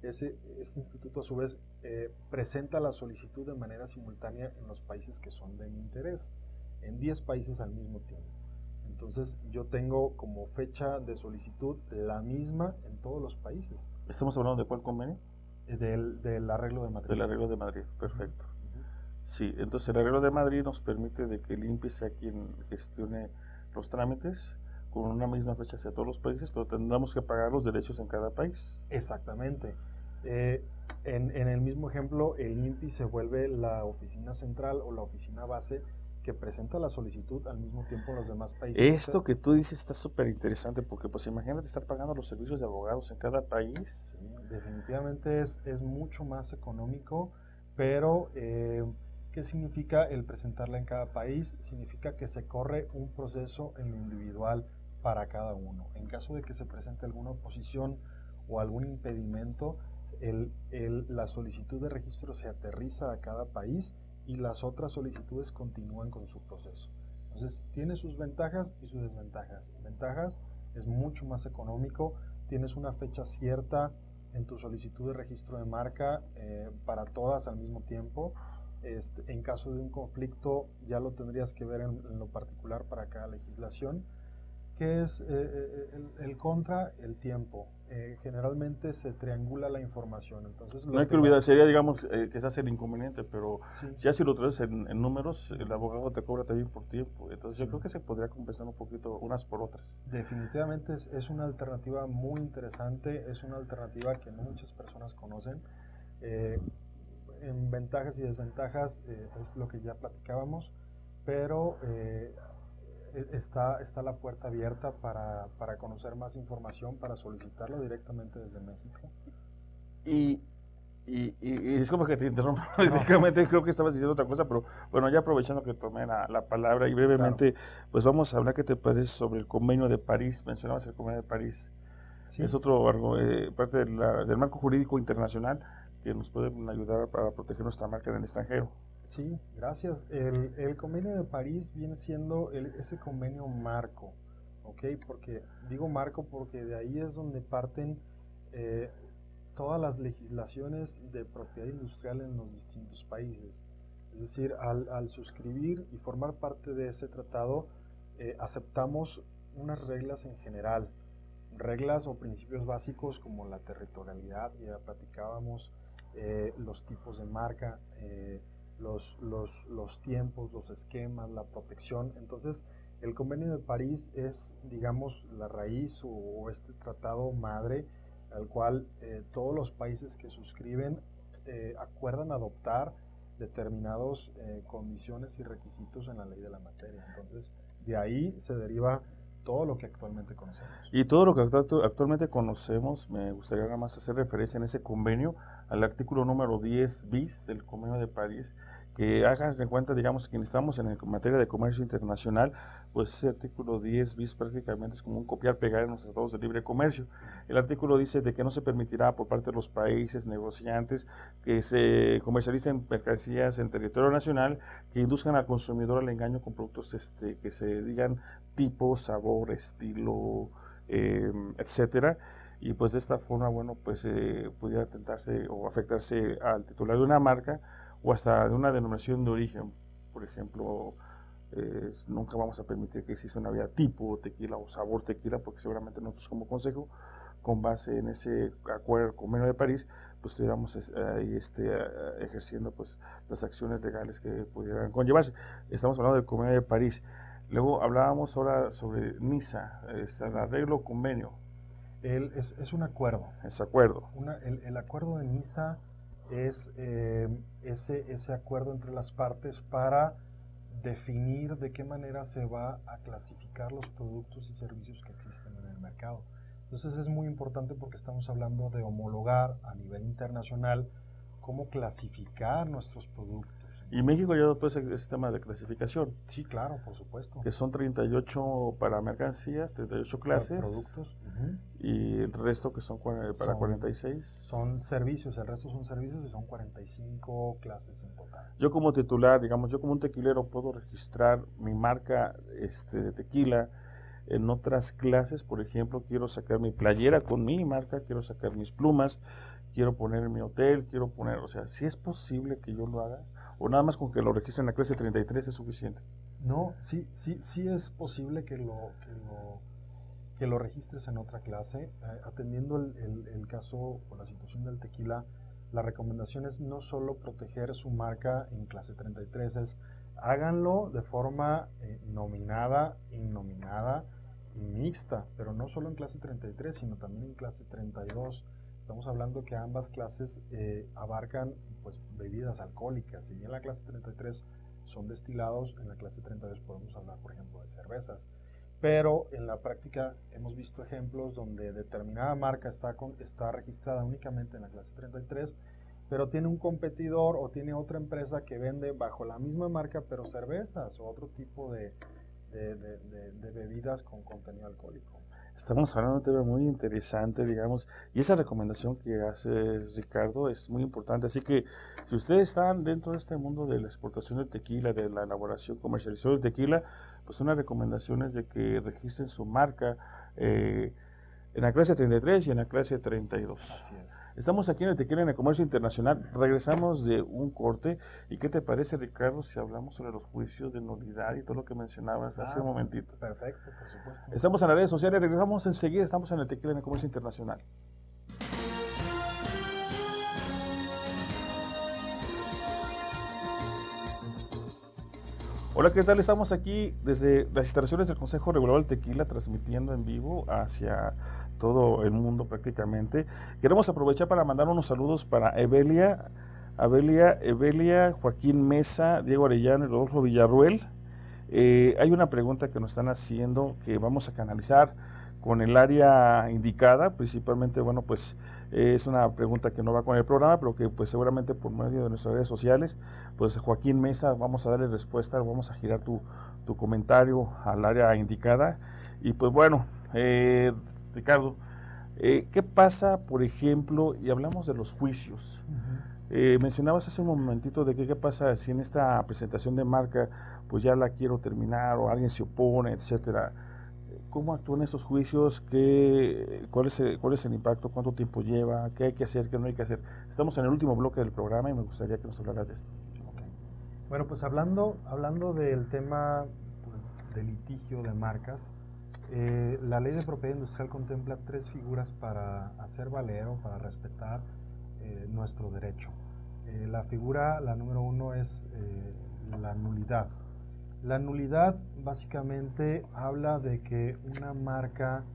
Speaker 2: Este instituto a su vez presenta la solicitud de manera simultánea en los países que son de mi interés, en 10 países al mismo tiempo. Entonces yo tengo como fecha de solicitud la misma en todos los países.
Speaker 1: ¿Estamos hablando de cuál convenio?
Speaker 2: Del arreglo de Madrid.
Speaker 1: Del arreglo de Madrid, perfecto. Sí, entonces el arreglo de Madrid nos permite de que el INPI sea quien gestione los trámites con una misma fecha hacia todos los países, pero tendremos que pagar los derechos en cada país.
Speaker 2: Exactamente. En el mismo ejemplo, el INPI se vuelve la oficina central o la oficina base que presenta la solicitud al mismo tiempo en los demás países.
Speaker 1: Esto que tú dices está súper interesante porque pues imagínate estar pagando los servicios de abogados en cada país.
Speaker 2: Sí, definitivamente es mucho más económico, pero ¿qué significa el presentarla en cada país? Significa que se corre un proceso en lo individual para cada uno. En caso de que se presente alguna oposición o algún impedimento, la solicitud de registro se aterriza a cada país y las otras solicitudes continúan con su proceso. Entonces, tiene sus ventajas y sus desventajas. Ventajas, es mucho más económico, tienes una fecha cierta en tu solicitud de registro de marca para todas al mismo tiempo. En caso de un conflicto, ya lo tendrías que ver en lo particular para cada legislación. ¿Qué es el contra? El tiempo. Generalmente se triangula la información. Entonces,
Speaker 1: no hay que olvidar, sería, digamos, que se hace el inconveniente, pero sí, si así lo traes en números, el abogado te cobra también por tiempo. Entonces, sí, yo creo que se podría compensar un poquito unas por otras.
Speaker 2: Definitivamente es una alternativa muy interesante, es una alternativa que no muchas personas conocen. En ventajas y desventajas es lo que ya platicábamos, pero está la puerta abierta para conocer más información, para solicitarlo directamente desde México.
Speaker 1: Y disculpa que te interrumpa, prácticamente creo que estabas diciendo otra cosa, pero bueno, ya aprovechando que tomé la palabra y brevemente, claro, pues vamos a hablar, ¿qué te parece sobre el Convenio de París? Mencionabas el Convenio de París. Sí. Es otro parte del marco jurídico internacional que nos puede ayudar para proteger nuestra marca en el extranjero.
Speaker 2: Sí, gracias. El Convenio de París viene siendo ese convenio marco, ¿ok? Porque digo marco porque de ahí es donde parten todas las legislaciones de propiedad industrial en los distintos países. Es decir, al suscribir y formar parte de ese tratado, aceptamos unas reglas en general, reglas o principios básicos como la territorialidad, ya platicábamos, los tipos de marca, los tiempos, los esquemas, la protección. Entonces, el Convenio de París es, digamos, la raíz o este tratado madre al cual todos los países que suscriben acuerdan adoptar determinadas condiciones y requisitos en la ley de la materia. Entonces, de ahí se deriva todo lo que actualmente conocemos.
Speaker 1: Y todo lo que actualmente conocemos, me gustaría nada más hacer referencia en ese convenio al artículo número 10 bis del Convenio de París, que hagan en cuenta, digamos, que estamos en materia de comercio internacional, pues ese artículo 10 bis prácticamente es como un copiar-pegar en los tratados de libre comercio. El artículo dice de que no se permitirá por parte de los países negociantes que se comercialicen mercancías en territorio nacional que induzcan al consumidor al engaño con productos que se digan tipo, sabor, estilo, etcétera. Y pues de esta forma, bueno, pues pudiera tentarse o afectarse al titular de una marca o hasta de una denominación de origen. Por ejemplo, nunca vamos a permitir que exista una bebida tipo tequila o sabor tequila, porque seguramente nosotros como consejo, con base en ese acuerdo Convenio de París, pues estuviéramos ejerciendo pues las acciones legales que pudieran conllevarse. Estamos hablando del Convenio de París. Luego hablábamos ahora sobre NISA, el arreglo convenio.
Speaker 2: Es un acuerdo.
Speaker 1: Es acuerdo.
Speaker 2: El acuerdo de NISA es ese acuerdo entre las partes para definir de qué manera se va a clasificar los productos y servicios que existen en el mercado. Entonces es muy importante porque estamos hablando de homologar a nivel internacional cómo clasificar nuestros productos.
Speaker 1: ¿Y México ya adoptó ese sistema de clasificación?
Speaker 2: Sí, claro, por supuesto.
Speaker 1: Que son 38 para mercancías, 38 clases.
Speaker 2: Para productos.
Speaker 1: Y el resto que son para 46.
Speaker 2: Son servicios, el resto son servicios y son 45 clases en total.
Speaker 1: Yo como titular, digamos, yo como un tequilero puedo registrar mi marca de tequila en otras clases. Por ejemplo, quiero sacar mi playera con mi marca, quiero sacar mis plumas, quiero poner mi hotel, quiero poner, o sea, si es posible que yo lo haga, o nada más con que lo registre en la clase 33 es suficiente.
Speaker 2: No, sí es posible que lo registres en otra clase. Atendiendo el caso o la situación del tequila, la recomendación es no solo proteger su marca en clase 33, es háganlo de forma nominada, innominada y mixta, pero no solo en clase 33, sino también en clase 32. Estamos hablando que ambas clases abarcan pues, bebidas alcohólicas. Si bien la clase 33 son destilados, en la clase 32 podemos hablar, por ejemplo, de cervezas. Pero en la práctica hemos visto ejemplos donde determinada marca está registrada únicamente en la clase 33, pero tiene un competidor o tiene otra empresa que vende bajo la misma marca, pero cervezas o otro tipo de bebidas con contenido alcohólico.
Speaker 1: Estamos hablando de un tema muy interesante, digamos, y esa recomendación que hace Ricardo es muy importante. Así que si ustedes están dentro de este mundo de la exportación del tequila, de la elaboración, comercialización del tequila, pues una recomendación es de que registren su marca en la clase 33 y en la clase 32.
Speaker 2: Así es.
Speaker 1: Estamos aquí en el Tequila en el Comercio Internacional. Regresamos de un corte. ¿Y qué te parece, Ricardo, si hablamos sobre los juicios de nulidad y todo lo que mencionabas hace un momentito?
Speaker 2: Perfecto, por supuesto.
Speaker 1: Estamos en las redes sociales. Regresamos enseguida. Estamos en el Tequila en el Comercio Internacional. Hola, ¿qué tal? Estamos aquí desde las instalaciones del Consejo Regulador del Tequila, transmitiendo en vivo hacia todo el mundo prácticamente. Queremos aprovechar para mandar unos saludos para Evelia, Joaquín Mesa, Diego Arellano y Rodolfo Villarruel. Hay una pregunta que nos están haciendo que vamos a canalizar con el área indicada, principalmente, bueno, pues es una pregunta que no va con el programa, pero que pues seguramente por medio de nuestras redes sociales, pues Joaquín Mesa, vamos a darle respuesta, vamos a girar tu comentario al área indicada. Y pues bueno, Ricardo, ¿qué pasa, por ejemplo, y hablamos de los juicios? Mencionabas hace un momentito de que qué pasa si en esta presentación de marca, pues ya la quiero terminar o alguien se opone, etcétera. ¿Cómo actúan estos juicios? ¿Cuál es el impacto? ¿Cuánto tiempo lleva? ¿Qué hay que hacer? ¿Qué no hay que hacer? Estamos en el último bloque del programa y me gustaría que nos hablaras de esto.
Speaker 2: Okay. Bueno, pues hablando del tema pues, de litigio de marcas, la Ley de Propiedad Industrial contempla 3 figuras para hacer valer o para respetar nuestro derecho. La número 1 es la nulidad. La nulidad básicamente habla de que una marca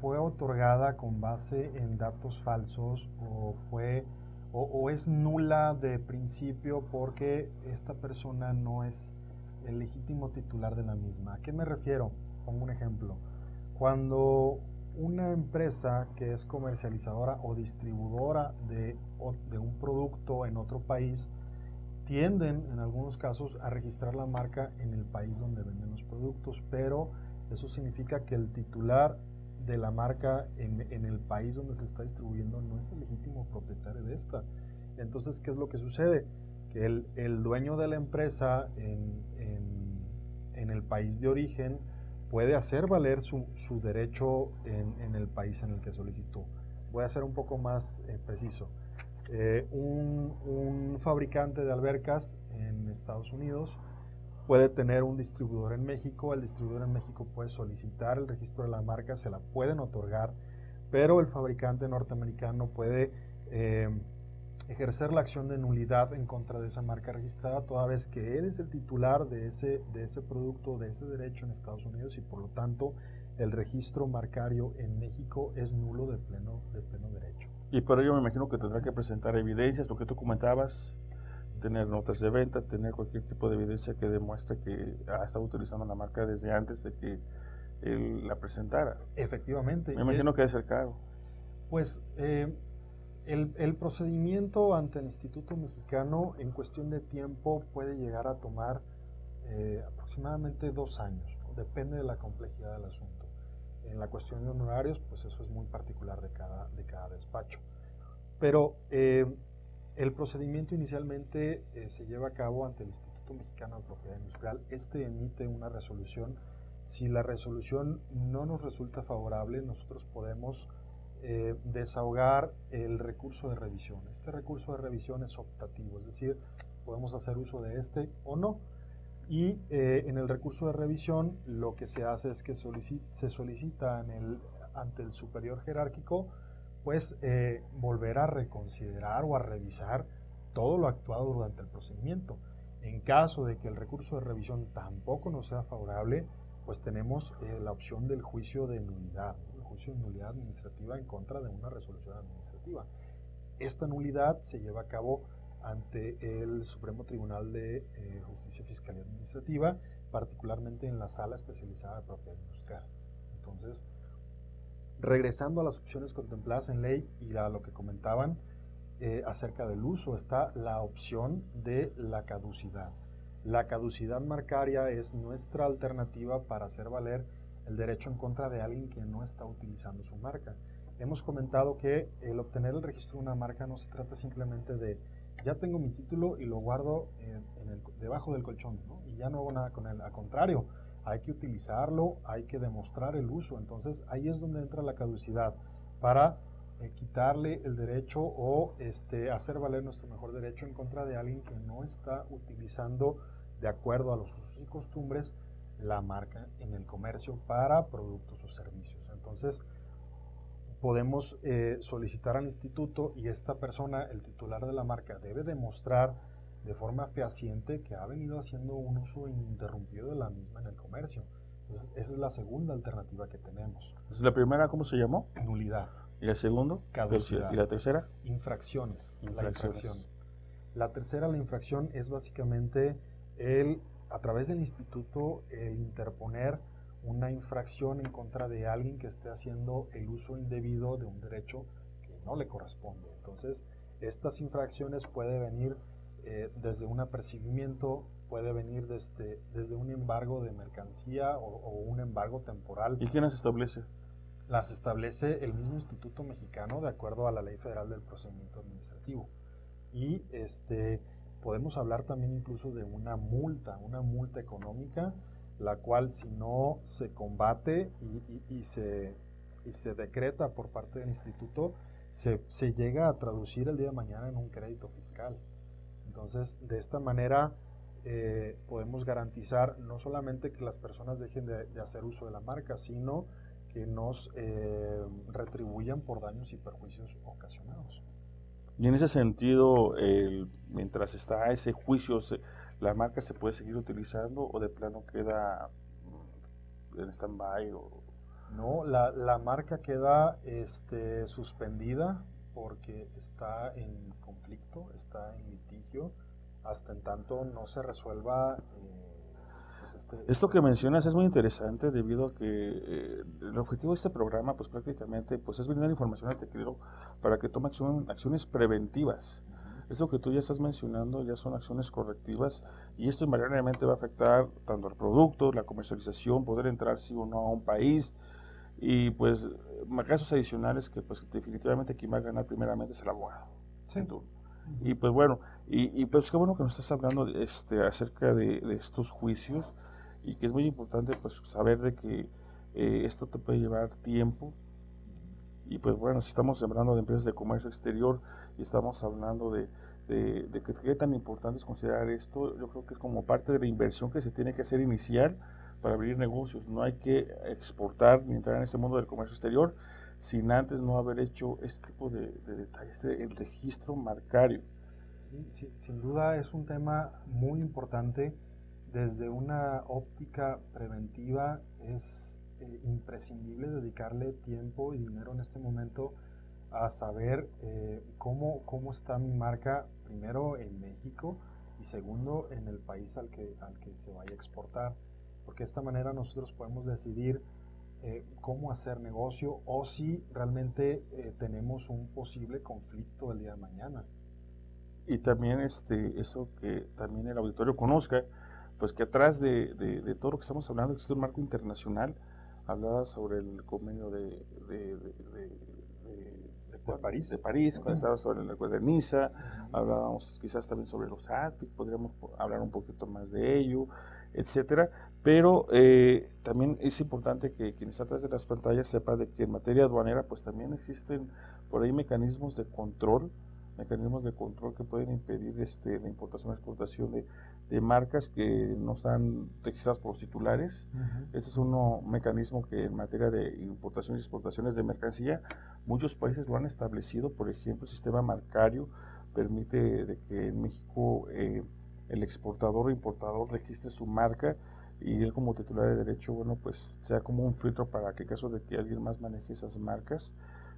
Speaker 2: fue otorgada con base en datos falsos o es nula de principio porque esta persona no es el legítimo titular de la misma. ¿A qué me refiero? Pongo un ejemplo. Cuando una empresa que es comercializadora o distribuidora de un producto en otro país tienden en algunos casos a registrar la marca en el país donde venden los productos, pero eso significa que el titular de la marca en el país donde se está distribuyendo no es el legítimo propietario de esta. Entonces, ¿qué es lo que sucede? Que el dueño de la empresa en el país de origen puede hacer valer su derecho en el país en el que solicitó. Voy a ser un poco más preciso. Un fabricante de albercas en Estados Unidos puede tener un distribuidor en México. El distribuidor en México puede solicitar el registro de la marca, se la pueden otorgar, pero el fabricante norteamericano puede ejercer la acción de nulidad en contra de esa marca registrada, toda vez que él es el titular de ese producto, de ese derecho en Estados Unidos, y por lo tanto el registro marcario en México es nulo de pleno derecho.
Speaker 1: Y por ello me imagino que tendrá que presentar evidencias, lo que tú comentabas, tener notas de venta, tener cualquier tipo de evidencia que demuestre que ha estado utilizando la marca desde antes de que él la presentara.
Speaker 2: Efectivamente.
Speaker 1: Me imagino que debe ser caro.
Speaker 2: Pues el procedimiento ante el Instituto Mexicano en cuestión de tiempo puede llegar a tomar aproximadamente 2 años, ¿no? Depende de la complejidad del asunto. En la cuestión de honorarios, pues eso es muy particular de cada despacho. Pero el procedimiento inicialmente se lleva a cabo ante el Instituto Mexicano de Propiedad Industrial. Este emite una resolución Si la resolución no nos resulta favorable, nosotros podemos desahogar el recurso de revisión. Este recurso de revisión es optativo, es decir, podemos hacer uso de este o no. Y en el recurso de revisión lo que se hace es que se solicita ante el superior jerárquico, pues volver a reconsiderar o a revisar todo lo actuado durante el procedimiento. En caso de que el recurso de revisión tampoco nos sea favorable, pues tenemos la opción del juicio de nulidad, ¿no? El juicio de nulidad administrativa en contra de una resolución administrativa. Esta nulidad se lleva a cabo ante el Supremo Tribunal de Justicia Fiscal y Administrativa, particularmente en la Sala Especializada de Propiedad Industrial. Entonces, regresando a las opciones contempladas en ley y a lo que comentaban acerca del uso, está la opción de la caducidad. La caducidad marcaria es nuestra alternativa para hacer valer el derecho en contra de alguien que no está utilizando su marca. Hemos comentado que el obtener el registro de una marca no se trata simplemente de ya tengo mi título y lo guardo debajo del colchón, ¿no? Y ya no hago nada con él. Al contrario, hay que utilizarlo, hay que demostrar el uso. Entonces ahí es donde entra la caducidad para quitarle el derecho o hacer valer nuestro mejor derecho en contra de alguien que no está utilizando de acuerdo a los usos y costumbres la marca en el comercio para productos o servicios. Entonces podemos solicitar al instituto y esta persona, el titular de la marca, debe demostrar de forma fehaciente que ha venido haciendo un uso ininterrumpido de la misma en el comercio. Entonces, esa es la segunda alternativa que tenemos.
Speaker 1: Entonces, la primera, ¿cómo se llamó?
Speaker 2: Nulidad.
Speaker 1: ¿Y la segunda?
Speaker 2: Caducidad.
Speaker 1: ¿Y la tercera?
Speaker 2: Infracciones. La infracción. La tercera, la infracción, es básicamente a través del instituto, el interponer una infracción en contra de alguien que esté haciendo el uso indebido de un derecho que no le corresponde. Entonces, estas infracciones pueden venir desde un apercibimiento, puede venir desde un embargo de mercancía o un embargo temporal.
Speaker 1: ¿Y quién las establece?
Speaker 2: Las establece el mismo Instituto Mexicano de acuerdo a la Ley Federal del Procedimiento Administrativo. Y podemos hablar también incluso de una multa económica, la cual si no se combate y se decreta por parte del instituto, se llega a traducir el día de mañana en un crédito fiscal. Entonces, de esta manera podemos garantizar no solamente que las personas dejen de hacer uso de la marca, sino que nos retribuyan por daños y perjuicios ocasionados.
Speaker 1: Y en ese sentido, mientras está ese juicio, ¿la marca se puede seguir utilizando o de plano queda en stand-by?
Speaker 2: No, la marca queda suspendida porque está en conflicto, está en litigio, hasta en tanto no se resuelva.
Speaker 1: Esto que mencionas es muy interesante debido a que el objetivo de este programa, pues prácticamente, pues es brindar información al tequilero para que tome acciones preventivas. Eso que tú ya estás mencionando ya son acciones correctivas y esto invariablemente va a afectar tanto al producto, la comercialización, poder entrar sí o no a un país y pues casos adicionales que pues definitivamente quien va a ganar primeramente es el abogado.
Speaker 2: Sí.
Speaker 1: Y pues bueno, y pues qué bueno que nos estás hablando acerca de estos juicios y que es muy importante pues saber de que esto te puede llevar tiempo. Y pues bueno, si estamos hablando de empresas de comercio exterior y estamos hablando de qué tan importante es considerar esto, yo creo que es como parte de la inversión que se tiene que hacer inicial para abrir negocios. No hay que exportar ni entrar en este mundo del comercio exterior sin antes no haber hecho este tipo de detalles, el registro marcario.
Speaker 2: Sí, sin duda es un tema muy importante. Desde una óptica preventiva es imprescindible dedicarle tiempo y dinero en este momento a saber cómo está mi marca, primero en México y segundo en el país al que se vaya a exportar, porque de esta manera nosotros podemos decidir cómo hacer negocio o si realmente tenemos un posible conflicto el día de mañana.
Speaker 1: Y también eso que también el auditorio conozca, pues que atrás de todo lo que estamos hablando existe un marco internacional. Hablaba sobre el convenio de París, cuando estaba sobre el acuerdo de Niza, hablábamos quizás también sobre los ATIC, podríamos hablar un poquito más de ello, etcétera. Pero también es importante que quien está atrás de las pantallas sepa de que en materia aduanera pues también existen por ahí mecanismos de control que pueden impedir la importación o exportación de marcas que no están registradas por los titulares. Ese es un mecanismo que en materia de importación y exportaciones de mercancía, muchos países lo han establecido. Por ejemplo, el sistema marcario permite de que en México el exportador o importador registre su marca y él como titular de derecho, bueno, pues sea como un filtro para que en caso de que alguien más maneje esas marcas,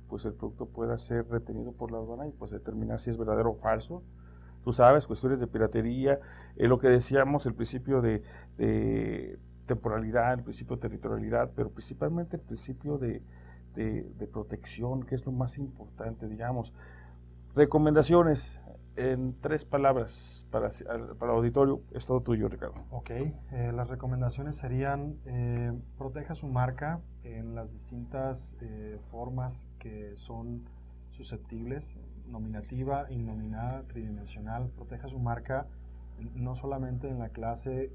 Speaker 1: pues el producto pueda ser retenido por la aduana y pues determinar si es verdadero o falso. Tú sabes, cuestiones de piratería, lo que decíamos, el principio de temporalidad, el principio de territorialidad, pero principalmente el principio de protección, que es lo más importante, digamos. Recomendaciones en 3 palabras para el auditorio, es todo tuyo, Ricardo.
Speaker 2: Ok, las recomendaciones serían proteja su marca en las distintas formas que son susceptibles, nominativa, innominada, tridimensional. Proteja su marca no solamente en la clase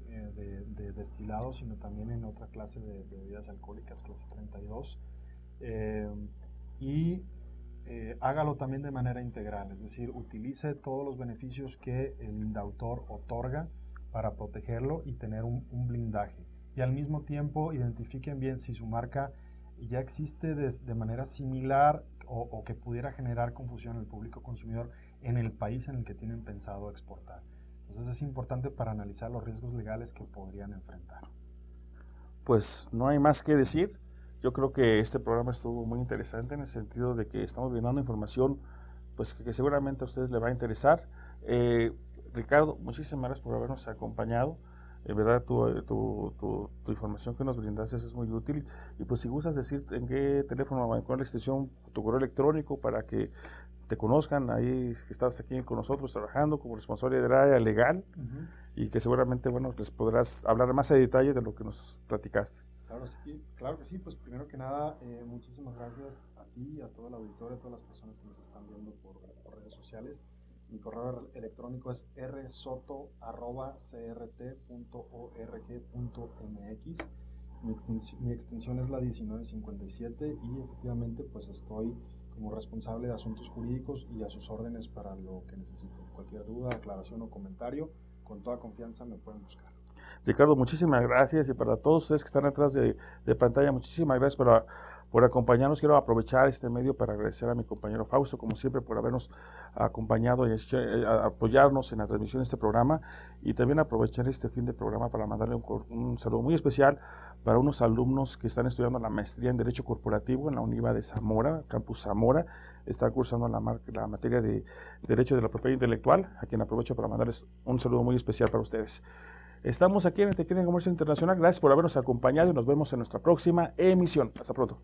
Speaker 2: de destilados, sino también en otra clase de bebidas alcohólicas, clase 32. Hágalo también de manera integral, es decir, utilice todos los beneficios que el indautor otorga para protegerlo y tener un blindaje. Y al mismo tiempo identifiquen bien si su marca ya existe de manera similar o que pudiera generar confusión en el público consumidor en el país en el que tienen pensado exportar. Entonces es importante para analizar los riesgos legales que podrían enfrentar.
Speaker 1: Pues no hay más que decir. Yo creo que este programa estuvo muy interesante en el sentido de que estamos brindando información pues que seguramente a ustedes les va a interesar. Ricardo, muchísimas gracias por habernos acompañado. En verdad tu información que nos brindaste es muy útil. Y pues si gustas decir en qué teléfono, con la extensión, tu correo electrónico para que te conozcan ahí, que estás aquí con nosotros trabajando como responsable del área legal y que seguramente les podrás hablar más a detalle de lo que nos platicaste.
Speaker 2: Claro que sí, pues primero que nada, muchísimas gracias a ti, a todo el auditorio, a todas las personas que nos están viendo por redes sociales. Mi correo electrónico es rsoto@crt.org.mx. Mi extensión es la 1957 y efectivamente pues estoy como responsable de asuntos jurídicos y a sus órdenes para lo que necesiten. Cualquier duda, aclaración o comentario, con toda confianza me pueden buscar.
Speaker 1: Ricardo, muchísimas gracias, y para todos ustedes que están atrás de pantalla, muchísimas gracias por acompañarnos. Quiero aprovechar este medio para agradecer a mi compañero Fausto, como siempre, por habernos acompañado y apoyarnos en la transmisión de este programa, y también aprovechar este fin de programa para mandarle un saludo muy especial para unos alumnos que están estudiando la maestría en Derecho Corporativo en la UNIVA de Zamora, Campus Zamora. Están cursando la materia de Derecho de la Propiedad Intelectual, a quien aprovecho para mandarles un saludo muy especial para ustedes. Estamos aquí en el Tequila en Comercio Internacional. Gracias por habernos acompañado y nos vemos en nuestra próxima emisión. Hasta pronto.